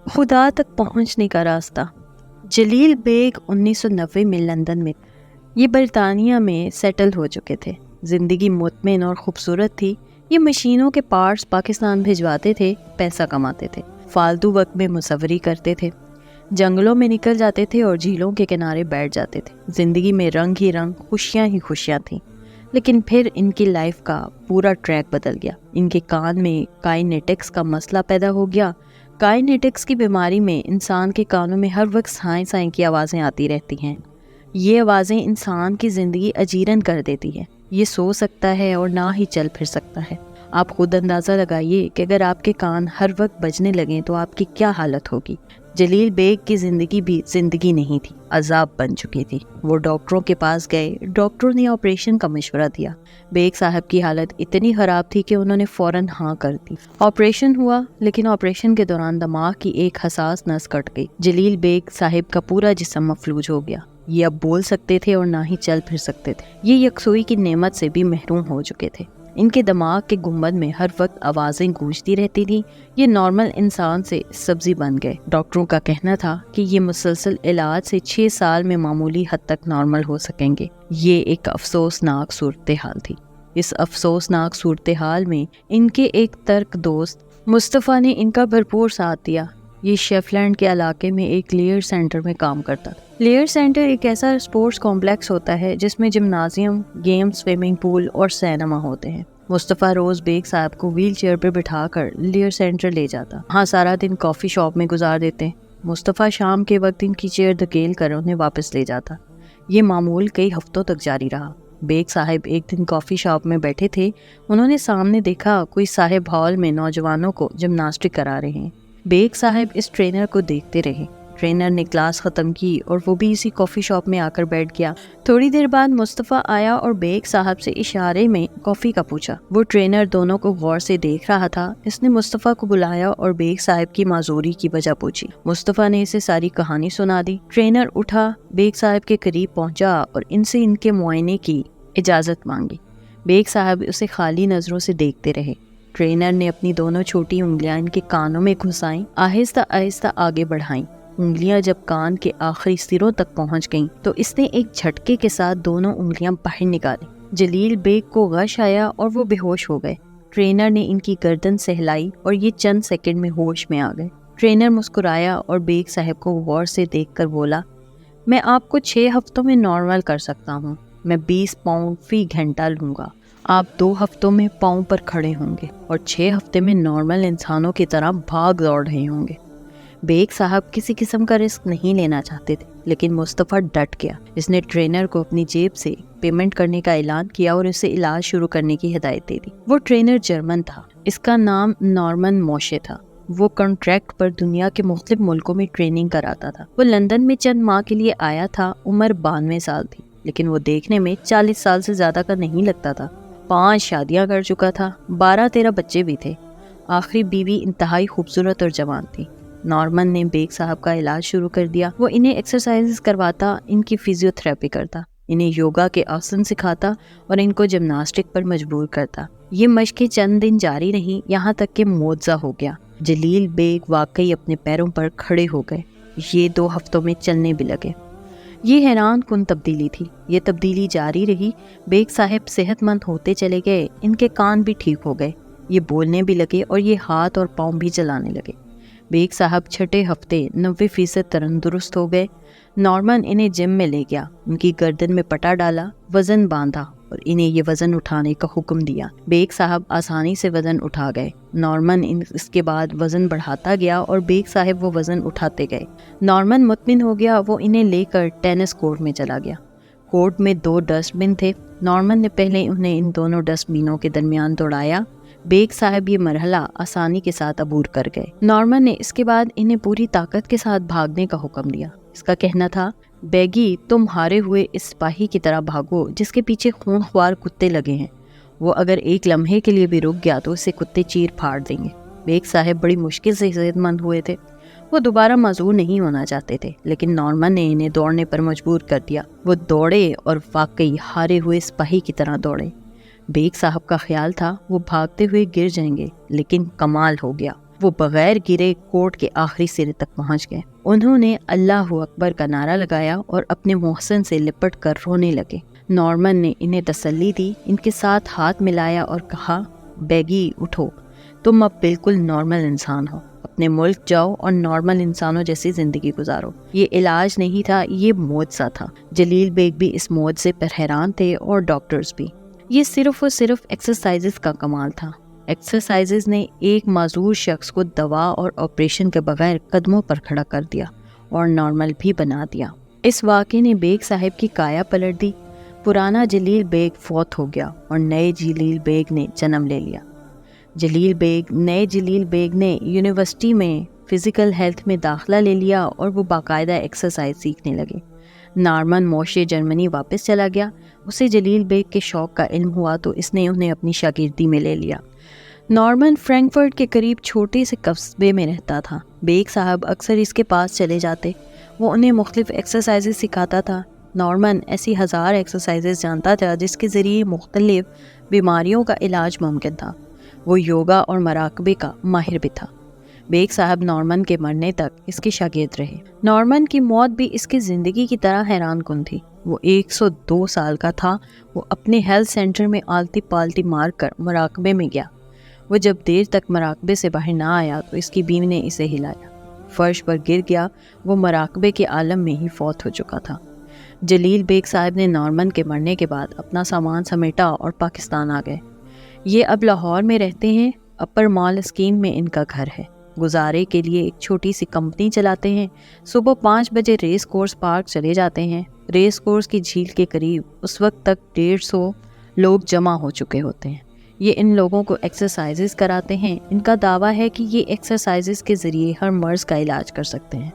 खुदा तक पहुंचने का रास्ता। जलील बेग 1990 में लंदन में, ये बरतानिया में सेटल हो चुके थे। ज़िंदगी मुतमिन और ख़ूबसूरत थी। ये मशीनों के पार्ट्स पाकिस्तान भिजवाते थे, पैसा कमाते थे, फालतू वक्त में मुसव्वरी करते थे, जंगलों में निकल जाते थे और झीलों के किनारे बैठ जाते थे। ज़िंदगी में रंग ही रंग, खुशियाँ ही खुशियाँ थीं। लेकिन फिर इनकी लाइफ का पूरा ट्रैक बदल गया। इनके कान में काइनेटिक्स का मसला पैदा हो गया। काइनेटिक्स की बीमारी में इंसान के कानों में हर वक्त साएं साएं की आवाज़ें आती रहती हैं। ये आवाज़ें इंसान की ज़िंदगी अजीरन कर देती है। ये सो सकता है और ना ही चल फिर सकता है। आप खुद अंदाज़ा लगाइए कि अगर आपके कान हर वक्त बजने लगें तो आपकी क्या हालत होगी। जलील बेग की ज़िंदगी भी ज़िंदगी नहीं थी, अजाब बन चुकी थी। वो डॉक्टरों के पास गए। डॉक्टरों ने ऑपरेशन का मशवरा दिया। बेग साहब की हालत इतनी ख़राब थी कि उन्होंने फ़ौरन हाँ कर दी। ऑपरेशन हुआ, लेकिन ऑपरेशन के दौरान दिमाग की एक हसास नस कट गई। जलील बेग साहिब का पूरा जिस्म मफलूज हो गया। ये अब बोल सकते थे और ना ही चल फिर सकते थे। ये यकसुई की नेमत से भी महरूम हो चुके थे। इनके दिमाग के गुंबद में हर वक्त आवाज़ें गूंजती रहती थी। ये नॉर्मल इंसान से सब्जी बन गए। डॉक्टरों का कहना था कि ये मुसलसल इलाज से 6 साल में मामूली हद तक नॉर्मल हो सकेंगे। ये एक अफसोसनाक सूरत हाल थी। इस अफसोसनाक सूरत हाल में इनके एक तर्क दोस्त मुस्तफ़ा ने इनका भरपूर साथ दिया। ये शेफलैंड के इलाके में एक लेयर सेंटर में काम करता था। लेयर सेंटर एक ऐसा स्पोर्ट्स कॉम्प्लेक्स होता है जिसमें जिम्नाजियम, गेम, स्विमिंग पूल और सिनेमा होते हैं। मुस्तफ़ा रोज़ बेग साहब को व्हील चेयर पर बिठाकर लेयर सेंटर ले जाता। हाँ, सारा दिन कॉफ़ी शॉप में गुजार देते। मुस्तफ़ा शाम के वक्त इनकी चेयर धकेल कर उन्हें वापस ले जाता। ये मामूल कई हफ्तों तक जारी रहा। बेग साहब एक दिन कॉफ़ी शॉप में बैठे थे। उन्होंने सामने देखा कोई साहिब हॉल में नौजवानों को जिम्नास्टिक करा रहे हैं। बेग साहब इस ट्रेनर को देखते रहे। ट्रेनर ने क्लास ख़त्म की और वो भी इसी कॉफ़ी शॉप में आकर बैठ गया। थोड़ी देर बाद मुस्तफ़ा आया और बेग साहब से इशारे में कॉफ़ी का पूछा। वो ट्रेनर दोनों को गौर से देख रहा था। इसने मुस्तफ़ा को बुलाया और बेग साहब की माजूरी की वजह पूछी। मुस्तफ़ा ने इसे सारी कहानी सुना दी। ट्रेनर उठा, बेग साहब के करीब पहुंचा और इनसे इनके मुआयने की इजाज़त मांगी। बेग साहब उसे खाली नज़रों से देखते रहे। ट्रेनर ने अपनी दोनों छोटी उंगलियां इनके कानों में घुसाईं, आहिस्ता आहिस्ता आगे बढ़ाईं। उंगलियां जब कान के आखिरी सिरों तक पहुंच गईं, तो इसने एक झटके के साथ दोनों उंगलियां बाहर निकाली। जलील बेग को गश आया और वो बेहोश हो गए। ट्रेनर ने इनकी गर्दन सहलाई और ये चंद सेकंड में होश में आ गए। ट्रेनर मुस्कुराया और बेग साहब को गौर से देखकर बोला, मैं आपको 6 हफ्तों में नॉर्मल कर सकता हूँ। मैं 20 पाउंड फी घंटा लूँगा। आप 2 हफ्तों में पाँव पर खड़े होंगे और 6 हफ्ते में नॉर्मल इंसानों की तरह भाग दौड़ रहे होंगे। बेग साहब किसी किस्म का रिस्क नहीं लेना चाहते थे, लेकिन मुस्तफ़ा डट गया। इसने ट्रेनर को अपनी जेब से पेमेंट करने का ऐलान किया और उसे इलाज शुरू करने की हिदायत दे दी। वो ट्रेनर जर्मन था। इसका नाम नॉर्मन मोशे था। वो कॉन्ट्रैक्ट पर दुनिया के मुख्तलिफ मुल्कों में ट्रेनिंग कराता था। वो लंदन में चंद माह के लिए आया था। उम्र 92 साल थी, लेकिन वो देखने में 40 साल से ज़्यादा का नहीं लगता था। 5 शादियां कर चुका था, 12-13 बच्चे भी थे। आखिरी बीवी इंतहाई खूबसूरत और जवान थी। नॉर्मन ने बेग साहब का इलाज शुरू कर दिया। वो इन्हें एक्सरसाइजेस करवाता, इनकी फिजियोथेरेपी करता, इन्हें योगा के आसन सिखाता और इनको जिम्नास्टिक पर मजबूर करता। ये मशकें चंद दिन जारी रहीं, यहाँ तक कि मुआवजा हो गया। जलील बेग वाकई अपने पैरों पर खड़े हो गए। ये 2 हफ्तों में चलने भी लगे। ये हैरान कुन तब्दीली थी। ये तब्दीली जारी रही। बेग साहब सेहतमंद होते चले गए। इनके कान भी ठीक हो गए। ये बोलने भी लगे और ये हाथ और पाँव भी चलाने लगे। बेग साहब 6 हफ्ते 90% तंदुरुस्त हो गए। नॉर्मन इन्हें जिम में ले गया, उनकी गर्दन में पटा डाला, वज़न बांधा और इन्हें ये वज़न उठाने का हुक्म दिया। बेग साहब आसानी से वज़न उठा गए। नॉर्मन इसके बाद वज़न बढ़ाता गया और बेग साहब वो वज़न उठाते गए। नॉर्मन मुतमिन हो गया। वो इन्हें लेकर टेनिस कोर्ट में चला गया। कोर्ट में 2 डस्टबिन थे। नॉर्मन ने पहले उन्हें इन दोनों डस्टबिनों के दरमियान दौड़ाया। बेग साहब ये मरहला आसानी के साथ अबूर कर गए। नॉर्मन ने इसके बाद इन्हें पूरी ताकत के साथ भागने का हुक्म दिया। इसका कहना था, बेगी, तुम हारे हुए इस सिपाही की तरह भागो जिसके पीछे खूंखार कुत्ते लगे हैं। वो अगर एक लम्हे के लिए भी रुक गया तो उसे कुत्ते चीर फाड़ देंगे। बेग साहब बड़ी मुश्किल से सेहतमंद हुए थे। वो दोबारा माजूर नहीं होना चाहते थे, लेकिन नॉर्मन ने इन्हें दौड़ने पर मजबूर कर दिया। वो दौड़े और वाकई हारे हुए सिपाही की तरह दौड़े। बेग साहब का ख्याल था वो भागते हुए गिर जाएंगे, लेकिन कमाल हो गया। وہ بغیر گرے کورٹ کے آخری سرے تک پہنچ گئے۔ انہوں نے اللہ اکبر کا نعرہ لگایا اور اپنے محسن سے لپٹ کر رونے لگے۔ نارمن نے انہیں تسلی دی، ان کے ساتھ ہاتھ ملایا اور کہا، بیگی اٹھو، تم اب بالکل نارمل انسان ہو، اپنے ملک جاؤ اور نارمل انسانوں جیسی زندگی گزارو۔ یہ علاج نہیں تھا، یہ معجزہ تھا۔ جلیل بیگ بھی اس معجزے پر حیران تھے اور ڈاکٹرز بھی۔ یہ صرف اور صرف ایکسرسائزز کا کمال تھا۔ ایکسرسائزز نے ایک معذور شخص کو دوا اور آپریشن کے بغیر قدموں پر کھڑا کر دیا اور نارمل بھی بنا دیا۔ اس واقعے نے بیگ صاحب کی کایا پلٹ دی۔ پرانا جلیل بیگ فوت ہو گیا اور نئے جلیل بیگ نے جنم لے لیا۔ نئے جلیل بیگ نے یونیورسٹی میں فزیکل ہیلتھ میں داخلہ لے لیا اور وہ باقاعدہ ایکسرسائز سیکھنے لگے۔ نارمن موشے جرمنی واپس چلا گیا۔ اسے جلیل بیگ کے شوق کا علم ہوا تو اس نے انہیں اپنی شاگردی میں لے لیا۔ نارمن فرینکفرٹ کے قریب چھوٹے سے قصبے میں رہتا تھا۔ بیگ صاحب اکثر اس کے پاس چلے جاتے، وہ انہیں مختلف ایکسرسائزز سکھاتا تھا۔ نارمن ایسی ہزار ایکسرسائزز جانتا تھا جس کے ذریعے مختلف بیماریوں کا علاج ممکن تھا۔ وہ یوگا اور مراقبے کا ماہر بھی تھا۔ بیگ صاحب نارمن کے مرنے تک اس کے شاگرد رہے۔ نارمن کی موت بھی اس کی زندگی کی طرح حیران کن تھی۔ وہ 102 سال کا تھا۔ وہ اپنے ہیلتھ سینٹر میں آلتی پالتی مار کر مراقبے میں گیا۔ وہ جب دیر تک مراقبے سے باہر نہ آیا تو اس کی بیوی نے اسے ہلایا، فرش پر گر گیا۔ وہ مراقبے کے عالم میں ہی فوت ہو چکا تھا۔ جلیل بیگ صاحب نے نارمن کے مرنے کے بعد اپنا سامان سمیٹا اور پاکستان آ گئے۔ یہ اب لاہور میں رہتے ہیں۔ اپر مال اسکیم میں ان کا گھر ہے۔ گزارے کے لیے ایک چھوٹی سی کمپنی چلاتے ہیں۔ صبح 5 بجے ریس کورس پارک چلے جاتے ہیں۔ ریس کورس کی جھیل کے قریب اس وقت تک 150 لوگ جمع ہو چکے ہوتے ہیں۔ یہ ان لوگوں کو ایکسرسائزز کراتے ہیں۔ ان کا دعویٰ ہے کہ یہ ایکسرسائزز کے ذریعے ہر مرض کا علاج کر سکتے ہیں۔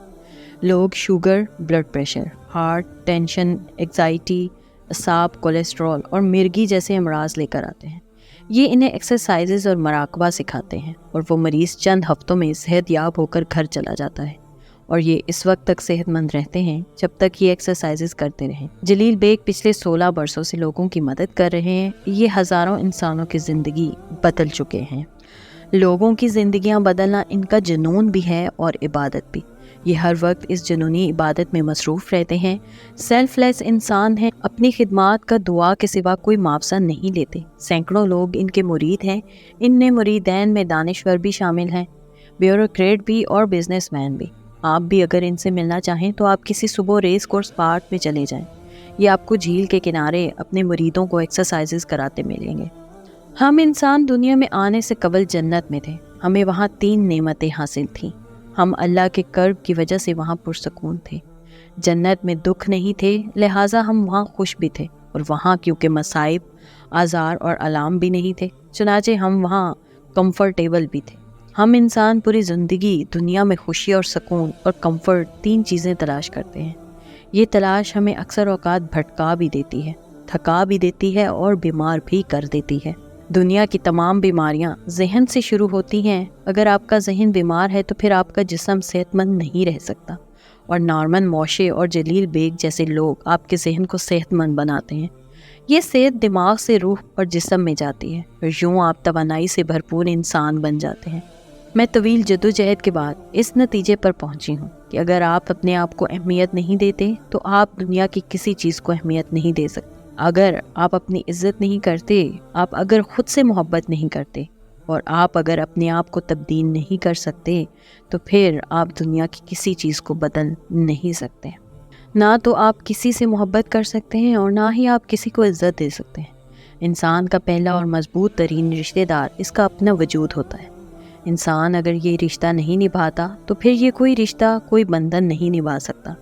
لوگ sugar, blood pressure, heart, tension, anxiety, اعصاب، کولیسٹرول اور مرگی جیسے امراض لے کر آتے ہیں۔ یہ انہیں ایکسرسائزز اور مراقبہ سکھاتے ہیں اور وہ مریض چند ہفتوں میں صحت یاب ہو کر گھر چلا جاتا ہے، اور یہ اس وقت تک صحت مند رہتے ہیں جب تک یہ ایکسرسائزز کرتے رہیں۔ جلیل بیگ پچھلے 16 برسوں سے لوگوں کی مدد کر رہے ہیں۔ یہ ہزاروں انسانوں کی زندگی بدل چکے ہیں۔ لوگوں کی زندگیاں بدلنا ان کا جنون بھی ہے اور عبادت بھی۔ یہ ہر وقت اس جنونی عبادت میں مصروف رہتے ہیں۔ سیلف لیس انسان ہیں، اپنی خدمات کا دعا کے سوا کوئی معاوضہ نہیں لیتے۔ سینکڑوں لوگ ان کے مرید ہیں۔ ان میں مریدین میں دانشور بھی شامل ہیں، بیوروکریٹ بھی اور بزنس مین بھی۔ آپ بھی اگر ان سے ملنا چاہیں تو آپ کسی صبح ریس کورس پارک میں چلے جائیں۔ یہ آپ کو جھیل کے کنارے اپنے مریدوں کو ایکسرسائزز کراتے ملیں گے۔ ہم انسان دنیا میں آنے سے قبل جنت میں تھے۔ ہمیں وہاں 3 نعمتیں حاصل تھیں۔ ہم اللہ کے قرب کی وجہ سے وہاں پرسکون تھے۔ جنت میں دکھ نہیں تھے، لہٰذا ہم وہاں خوش بھی تھے، اور وہاں کیونکہ مصائب، آزار اور آلام بھی نہیں تھے، چنانچہ ہم وہاں کمفرٹیبل بھی تھے۔ ہم انسان پوری زندگی دنیا میں خوشی اور سکون اور کمفرٹ 3 چیزیں تلاش کرتے ہیں۔ یہ تلاش ہمیں اکثر اوقات بھٹکا بھی دیتی ہے، تھکا بھی دیتی ہے اور بیمار بھی کر دیتی ہے۔ دنیا کی تمام بیماریاں ذہن سے شروع ہوتی ہیں۔ اگر آپ کا ذہن بیمار ہے تو پھر آپ کا جسم صحت مند نہیں رہ سکتا، اور نارمن موشے اور جلیل بیگ جیسے لوگ آپ کے ذہن کو صحت مند بناتے ہیں۔ یہ صحت دماغ سے روح اور جسم میں جاتی ہے، اور یوں آپ توانائی سے بھرپور انسان بن جاتے ہیں۔ میں طویل جدوجہد کے بعد اس نتیجے پر پہنچی ہوں کہ اگر آپ اپنے آپ کو اہمیت نہیں دیتے تو آپ دنیا کی کسی چیز کو اہمیت نہیں دے سکتے۔ اگر آپ اپنی عزت نہیں کرتے، آپ اگر خود سے محبت نہیں کرتے، اور آپ اگر اپنے آپ کو تبدیل نہیں کر سکتے تو پھر آپ دنیا کی کسی چیز کو بدل نہیں سکتے۔ نہ تو آپ کسی سے محبت کر سکتے ہیں اور نہ ہی آپ کسی کو عزت دے سکتے ہیں۔ انسان کا پہلا اور مضبوط ترین رشتہ دار اس کا اپنا وجود ہوتا ہے۔ انسان اگر یہ رشتہ نہیں نبھاتا تو پھر یہ کوئی رشتہ، کوئی بندھن نہیں نبھا سکتا،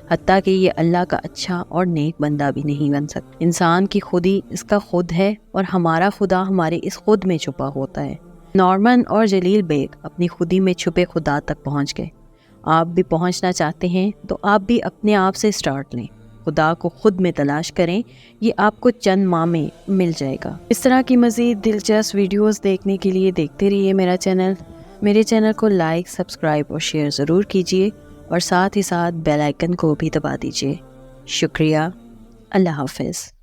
حتیٰ کہ یہ اللہ کا اچھا اور نیک بندہ بھی نہیں بن سکتا۔ انسان کی خودی اس کا خود ہے، اور ہمارا خدا ہمارے اس خود میں چھپا ہوتا ہے۔ نارمن اور جلیل بیگ اپنی خودی میں چھپے خدا تک پہنچ گئے۔ آپ بھی پہنچنا چاہتے ہیں تو آپ بھی اپنے آپ سے سٹارٹ لیں، خدا کو خود میں تلاش کریں، یہ آپ کو چند ماہ میں مل جائے گا۔ اس طرح کی مزید دلچسپ ویڈیوز دیکھنے کے لیے دیکھتے رہیے میرے چینل کو لائک، سبسکرائب اور شیئر ضرور کیجیے، اور ساتھ ہی ساتھ بیل آئیکن کو بھی دبا دیجیے۔ شکریہ۔ اللہ حافظ۔